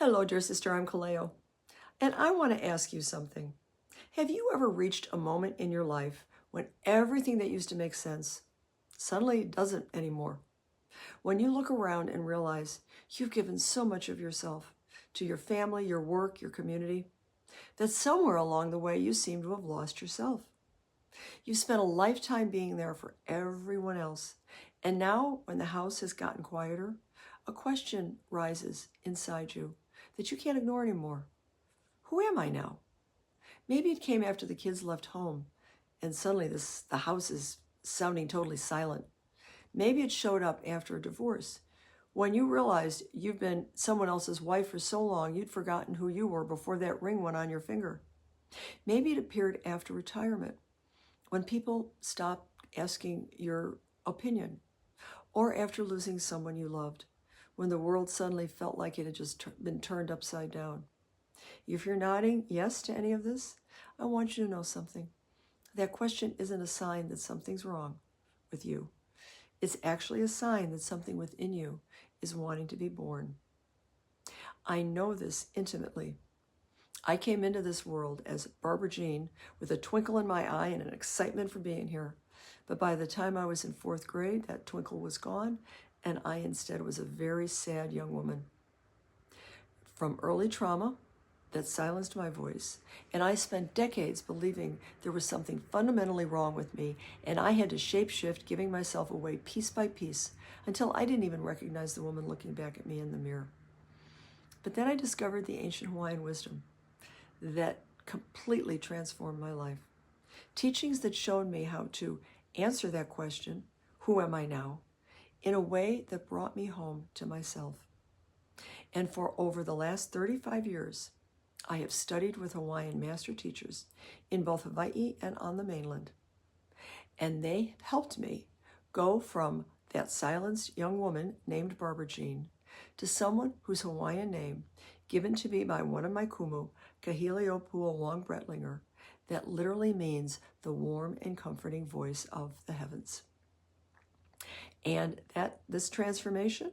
Hello, dear sister, I'm Kaleo, and I want to ask you something. Have you ever reached a moment in your life when everything that used to make sense suddenly doesn't anymore? When you look around and realize you've given so much of yourself to your family, your work, your community, that somewhere along the way you seem to have lost yourself. You've spent a lifetime being there for everyone else, and now when the house has gotten quieter, a question rises inside you that you can't ignore anymore. Who am I now? Maybe it came after the kids left home and suddenly the house is sounding totally silent. Maybe it showed up after a divorce when you realized you've been someone else's wife for so long you'd forgotten who you were before that ring went on your finger. Maybe it appeared after retirement when people stopped asking your opinion, or after losing someone you loved, when the world suddenly felt like it had just been turned upside down. If you're nodding yes to any of this, I want you to know something. That question isn't a sign that something's wrong with you. It's actually a sign that something within you is wanting to be born. I know this intimately. I came into this world as Barbara Jean with a twinkle in my eye and an excitement for being here. But by the time I was in 4th grade, that twinkle was gone, and I instead was a very sad young woman. From early trauma that silenced my voice, and I spent decades believing there was something fundamentally wrong with me, and I had to shapeshift, giving myself away piece by piece until I didn't even recognize the woman looking back at me in the mirror. But then I discovered the ancient Hawaiian wisdom that completely transformed my life. Teachings that showed me how to answer that question, who am I now, in a way that brought me home to myself. And for over the last 35 years, I have studied with Hawaiian master teachers in both Hawaii and on the mainland. And they helped me go from that silenced young woman named Barbara Jean to someone whose Hawaiian name, given to me by one of my kumu, Kaleo Long Bretlinger, that literally means the warm and comforting voice of the heavens. And this transformation,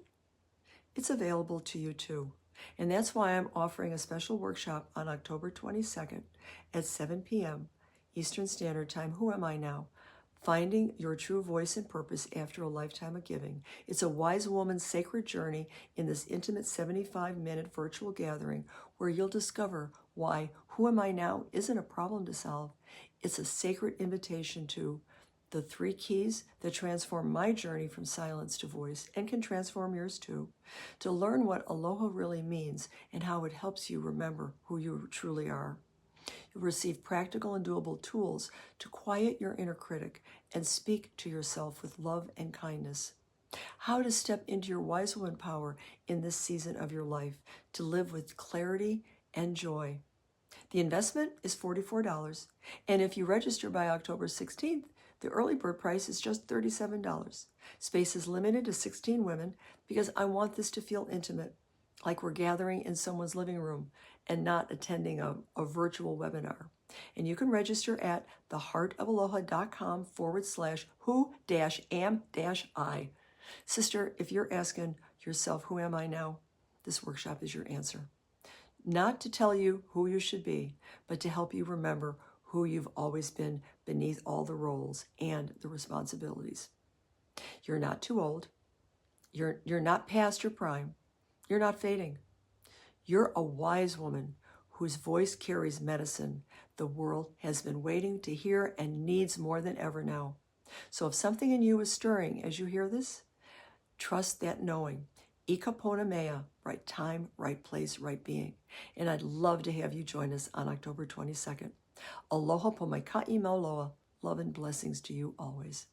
it's available to you too. And that's why I'm offering a special workshop on October 22nd at 7 p.m. Eastern Standard Time. Who am I now? Finding your true voice and purpose after a lifetime of giving. It's a wise woman's sacred journey in this intimate 75-minute virtual gathering where you'll discover why who am I now isn't a problem to solve. It's a sacred invitation to the 3 keys that transform my journey from silence to voice and can transform yours too. To learn what Aloha really means and how it helps you remember who you truly are. You'll receive practical and doable tools to quiet your inner critic and speak to yourself with love and kindness. How to step into your wise woman power in this season of your life to live with clarity and joy. The investment is $44, and if you register by October 16th, the early bird price is just $37. Space is limited to 16 women because I want this to feel intimate, like we're gathering in someone's living room and not attending a virtual webinar. And you can register at theheartofaloha.com/who-am-I. Sister, if you're asking yourself, who am I now? This workshop is your answer. Not to tell you who you should be, but to help you remember who you've always been beneath all the roles and the responsibilities. You're not too old. You're not past your prime. You're not fading. You're a wise woman whose voice carries medicine the world has been waiting to hear and needs more than ever now. So if something in you is stirring as you hear this, trust that knowing. Ika pona mea, right time, right place, right being. And I'd love to have you join us on October 22nd. Aloha po mai ka'i mau loa. Love and blessings to you always.